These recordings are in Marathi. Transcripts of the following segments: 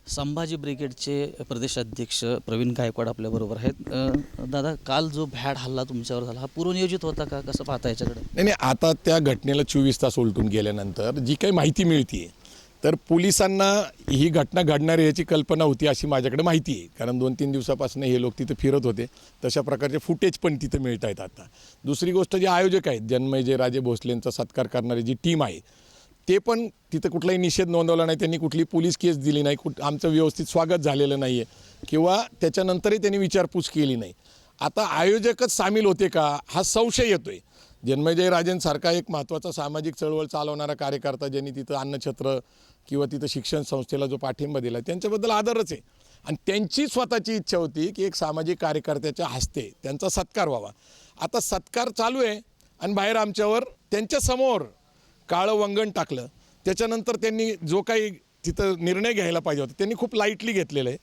संभाजी ब्रिगेडचे प्रदेशाध्यक्ष प्रवीण गायकवाड आपल्याबरोबर आहेत. दादा, काल जो भ्याड हल्ला तुमच्यावर झाला हा पूर्वनियोजित होता का, कसं पाहता याच्याकडे? नाही, आता त्या घटनेला 24 तास उलटून गेल्यानंतर जी काही माहिती मिळते तर पोलिसांना ही घटना घडणार याची कल्पना होती अशी माझ्याकडे माहिती आहे. कारण 2-3 दिवसापासून हे लोक तिथे फिरत होते, तशा प्रकारचे फुटेज पण तिथे मिळत आहेत. आता दुसरी गोष्ट, जे आयोजक आहेत जन्मेजय राजे भोसलेंचा सत्कार करणारी जी टीम आहे ते पण तिथं कुठलाही निषेध नोंदवला नाही, त्यांनी कुठली पोलीस केस दिली नाही, आमचं व्यवस्थित स्वागत झालेलं नाही आहे किंवा त्याच्यानंतरही त्यांनी विचारपूस केली नाही. आता आयोजकच सामील होते का हा संशय येतो आहे. जन्मेजय राजेंसारखा एक महत्त्वाचा सामाजिक चळवळ चालवणारा कार्यकर्ता, ज्यांनी तिथं अन्नछत्र किंवा तिथं शिक्षण संस्थेला जो पाठिंबा दिला त्यांच्याबद्दल आदरच आहे. आणि त्यांची स्वतःची इच्छा होती की एक सामाजिक कार्यकर्त्याच्या हस्ते त्यांचा सत्कार व्हावा. आता सत्कार चालू आहे आणि बाहेर आमच्यावर त्यांच्यासमोर काळं वंगण टाकलं. त्याच्यानंतर त्यांनी जो काही तिथं निर्णय घ्यायला पाहिजे होता त्यांनी खूप लाईटली घेतलेलं आहे.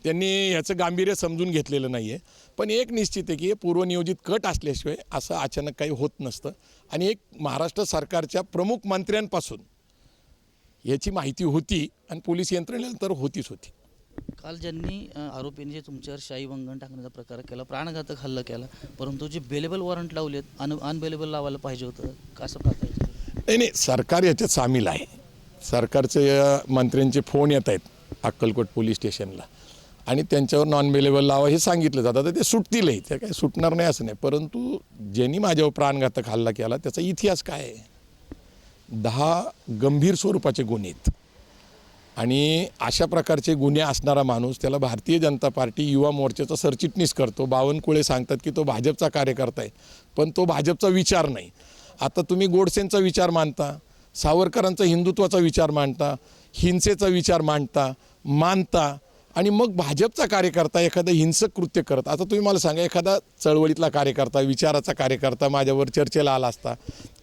त्यांनी ह्याचं गांभीर्य समजून घेतलेलं नाही आहे. पण एक निश्चित आहे की हे पूर्वनियोजित कट असल्याशिवाय असं अचानक काही होत नसतं. आणि एक महाराष्ट्र सरकारच्या प्रमुख मंत्र्यांपासून याची माहिती होती आणि पोलीस यंत्रणेनंतर होतीच होती. काल ज्यांनी आरोपींनी जे तुमच्यावर शाई वंगण टाकण्याचा प्रकार केला, प्राणघातक हल्ला केला, परंतु जे बेलेबल वॉरंट लावलेत अनबेलेबल लावायला पाहिजे होतं, कसं पाहता याच्याकडे? नाही, सरकार याच्यात सामील आहे. सरकारचे मंत्र्यांचे फोन येत आहेत अक्कलकोट पोलीस स्टेशनला आणि त्यांच्यावर नॉन बेलेबल लावा हे सांगितलं जातं. तर ते सुटतीलही, ते काही सुटणार नाही असं नाही. परंतु ज्यांनी माझ्यावर प्राणघातक हल्ला केला त्याचा इतिहास काय आहे? 10 गंभीर स्वरूपाचे गुन्हे आहेत आणि अशा प्रकारचे गुन्हे असणारा माणूस त्याला भारतीय जनता पार्टी युवा मोर्चाचा सरचिटणीस करतो. बावनकुळे सांगतात की तो भाजपचा कार्यकर्ता आहे, पण तो भाजपचा विचार नाही. आता तुम्ही गोडसेंचा विचार मानता, सावरकरांचा हिंदुत्वाचा विचार मांडता, हिंसेचा विचार मानता आणि मग भाजपचा कार्यकर्ता एखादं हिंसक कृत्य करत. आता तुम्ही मला सांगा, एखादा चळवळीतला कार्यकर्ता, विचाराचा कार्यकर्ता माझ्यावर चर्चेला आला असता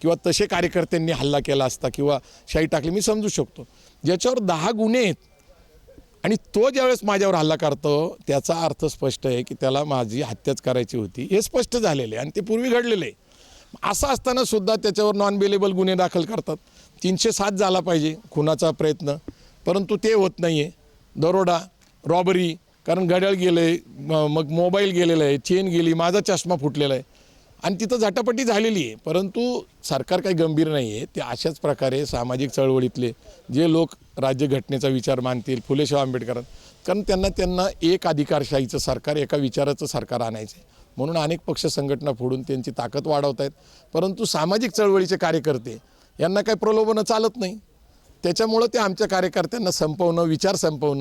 किंवा तसे कार्यकर्त्यांनी हल्ला केला असता किंवा शाई टाकली, मी समजू शकतो. ज्याच्यावर 10 गुन्हे आहेत आणि तो ज्यावेळेस माझ्यावर हल्ला करतो त्याचा अर्थ स्पष्ट आहे की त्याला माझी हत्याच करायची होती हे स्पष्ट झालेलं आहे आणि ते पूर्वी घडलेलं आहे. असं असताना सुद्धा त्याच्यावर नॉन बेलेबल गुन्हे दाखल करतात. 307 झाला पाहिजे खुनाचा प्रयत्न, परंतु ते होत नाही आहे. दरोडा, रॉबरी, कारण घड्याळ गेलं आहे, मग मोबाईल गेलेला आहे, चेन गेली, माझा चष्मा फुटलेला आहे आणि तिथं झटापटी झालेली आहे. परंतु सरकार काही गंभीर नाही आहे. ते अशाच प्रकारे सामाजिक चळवळीतले जे लोक राज्यघटनेचा विचार मानतील, फुलेशाह आंबेडकर, कारण त्यांना एक अधिकारशाहीचं सरकार, एका विचाराचं सरकार आणायचं आहे. म्हणून अनेक पक्ष संघटना फोडून त्यांची ताकद वाढवत आहेत. परंतु सामाजिक चळवळीचे कार्यकर्ते यांना काही प्रलोभनं चालत नाही. त्याच्यामुळं ते आमच्या कार्यकर्त्यांना संपवणं, विचार संपवणं